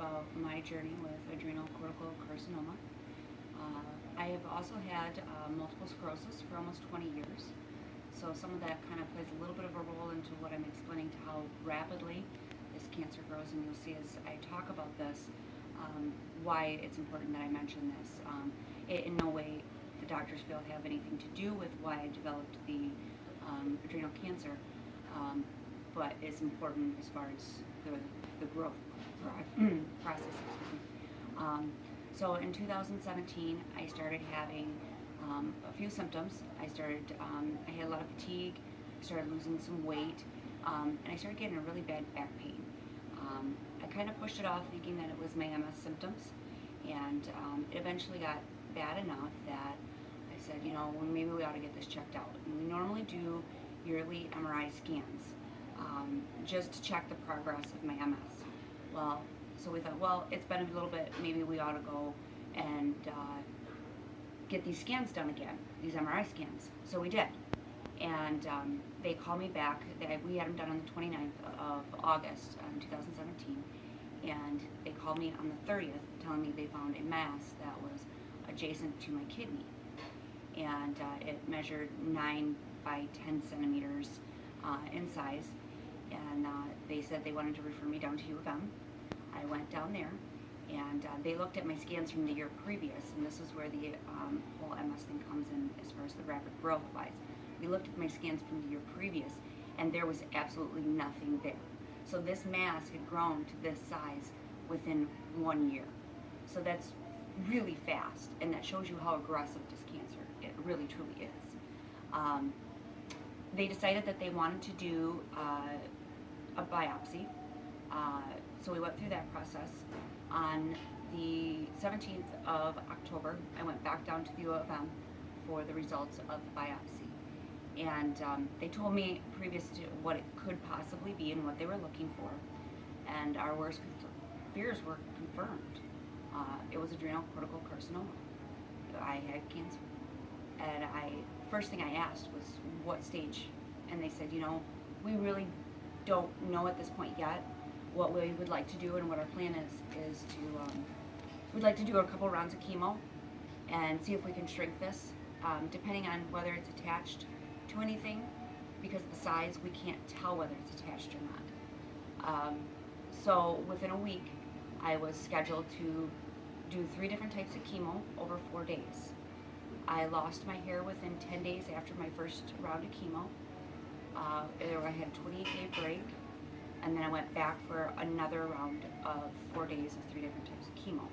about my journey with adrenal cortical carcinoma. I have also had multiple sclerosis for almost 20 years. So some of that kind of plays a little bit of a role into what I'm explaining to how rapidly this cancer grows. And you'll see as I talk about this, why it's important that I mention this. It in no way the doctors feel have anything to do with why I developed the adrenal cancer, but it's important as far as the growth process. Excuse me. So in 2017, I started having a few symptoms. I had a lot of fatigue, started losing some weight, and I started getting a really bad back pain. I kind of pushed it off thinking that it was my MS symptoms, and it eventually got bad enough that I said, well, maybe we ought to get this checked out. And we normally do yearly MRI scans just to check the progress of my MS. Well, so we thought, well, it's been a little bit, maybe we ought to go and get these scans done again, these MRI scans. So we did. And they called me back. We had them done on the 29th of August 2017. And they called me on the 30th telling me they found a mass that was adjacent to my kidney. And it measured 9 by 10 centimeters in size. And they said they wanted to refer me down to U of M. I went down there, and they looked at my scans from the year previous, and this is where the whole MS thing comes in as far as the rapid growth wise. We looked at my scans from the year previous, and there was absolutely nothing there. So this mass had grown to this size within 1 year. So that's really fast, and that shows you how aggressive this cancer, it really truly is. They decided that they wanted to do a biopsy. So we went through that process. On the 17th of October, I went back down to the U of M for the results of the biopsy. And they told me previous to what it could possibly be and what they were looking for. And our worst fears were confirmed. It was adrenal cortical carcinoma. I had cancer. And first thing I asked was, what stage? And they said, we really don't know at this point yet. What we would like to do and what our plan is to, we'd like to do a couple rounds of chemo and see if we can shrink this, depending on whether it's attached to anything. Because of the size, we can't tell whether it's attached or not. So within a week, I was scheduled to do 3 different types of chemo over 4 days. I lost my hair within 10 days after my first round of chemo. I had a 28-day break, and then I went back for another round of 4 days of 3 different types of chemo.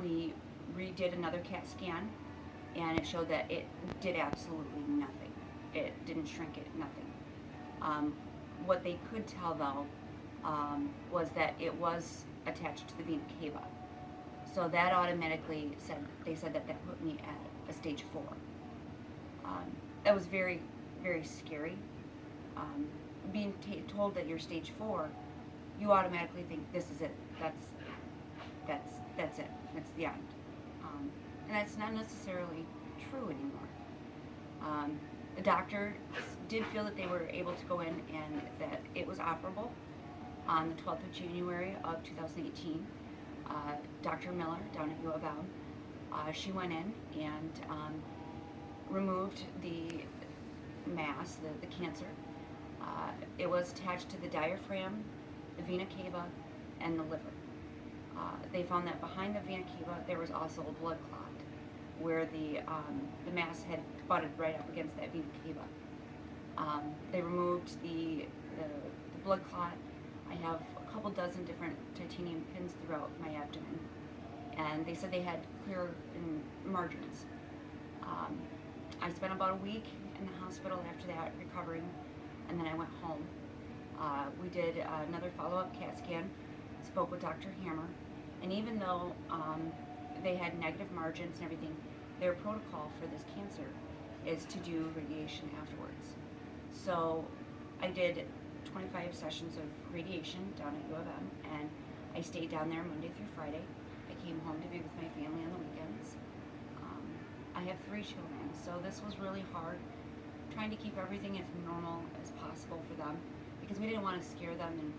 We redid another CAT scan, and it showed that it did absolutely nothing. It didn't shrink it, nothing. What they could tell, though, was that it was attached to the vena cava. So that automatically they said that put me at a stage 4. That was very, very scary. Being told that you're stage 4, you automatically think this is it. That's it. That's the end. And that's not necessarily true anymore. The doctor did feel that they were able to go in and that it was operable. On the 12th of January of 2018, Dr. Miller down at U of M, she went in and removed the mass, the cancer. It was attached to the diaphragm, the vena cava, and the liver. They found that behind the vena cava there was also a blood clot where the mass had butted right up against that vena cava. They removed the blood clot. I have a couple dozen different titanium pins throughout my abdomen, and they said they had clear margins. I spent about a week in the hospital after that recovering, and then I went home. We did another follow-up CAT scan, spoke with Dr. Hammer, and even though they had negative margins and everything, their protocol for this cancer is to do radiation afterwards. So I did 25 sessions of radiation down at U of M, and I stayed down there Monday through Friday. I came home to be with my family on the weekends. I have 3 children, so this was really hard, trying to keep everything as normal as possible for them, because we didn't want to scare them in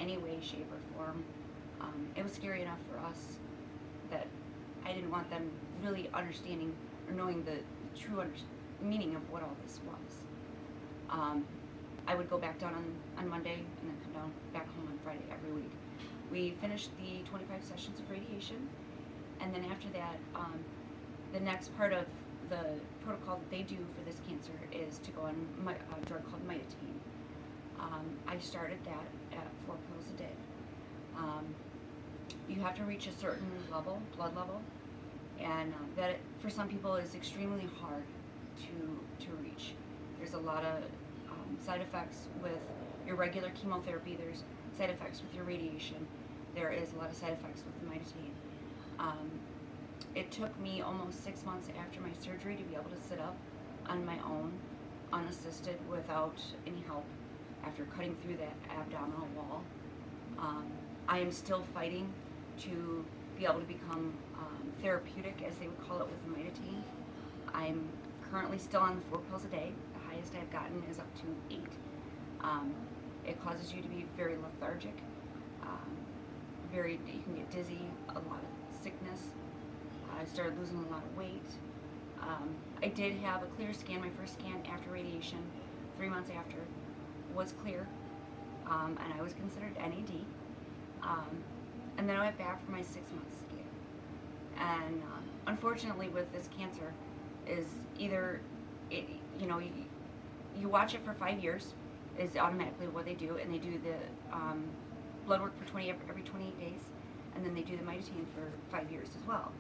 any way, shape, or form. It was scary enough for us that I didn't want them really understanding or knowing the true meaning of what all this was. I would go back down on Monday and then come down back home on Friday every week. We finished the 25 sessions of radiation, and then after that, the next part of the protocol that they do for this cancer is to go on a drug called mitotine. I started that at 4 pills a day. You have to reach a certain level, blood level, and that for some people is extremely hard to reach. There's a lot of side effects with your regular chemotherapy. There's side effects with your radiation. There is a lot of side effects with the mitotine. It took me almost 6 months after my surgery to be able to sit up on my own, unassisted, without any help, after cutting through that abdominal wall. I am still fighting to be able to become therapeutic, as they would call it, with the mitotine. I'm currently still on the 4 pills a day. The highest I've gotten is up to 8. It causes you to be very lethargic, you can get dizzy, a lot of sickness. I started losing a lot of weight. I did have a clear scan. My first scan after radiation, 3 months after, was clear, and I was considered NAD. And then I went back for my 6-month scan. And unfortunately, with this cancer, is either you watch it for 5 years, is automatically what they do, and they do the blood work for every 28 days, and then they do the mitotine for 5 years as well.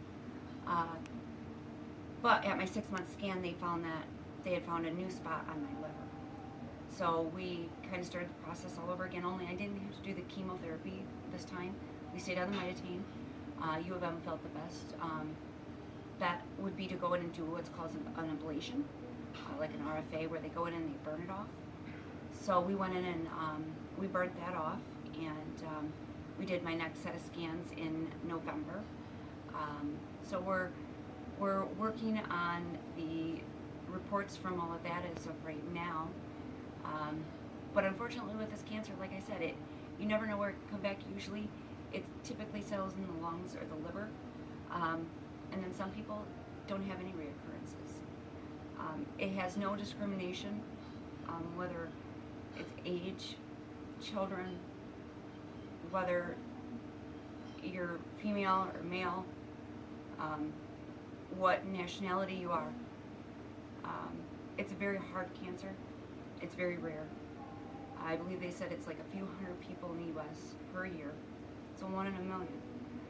But at my 6-month scan, they found that they had found a new spot on my liver. So we kind of started the process all over again, only I didn't have to do the chemotherapy this time. We stayed on the mitotine. U of M felt the best. That would be to go in and do what's called an ablation, like an RFA, where they go in and they burn it off. So we went in and we burned that off, and we did my next set of scans in November. So we're working on the reports from all of that as of right now. But unfortunately, with this cancer, like I said, you never know where it can come back. Usually, it typically settles in the lungs or the liver, and then some people don't have any reoccurrences. It has no discrimination, whether it's age, children, whether you're female or male, what nationality you are. It's a very hard cancer. It's very rare. I believe they said it's like a few hundred people in the U.S. per year. So 1 in a million.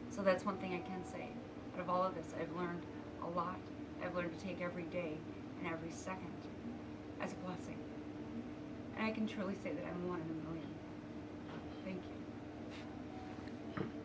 So that's one thing I can say. Out of all of this, I've learned a lot. I've learned to take every day and every second as a blessing. And I can truly say that I'm 1 in a million.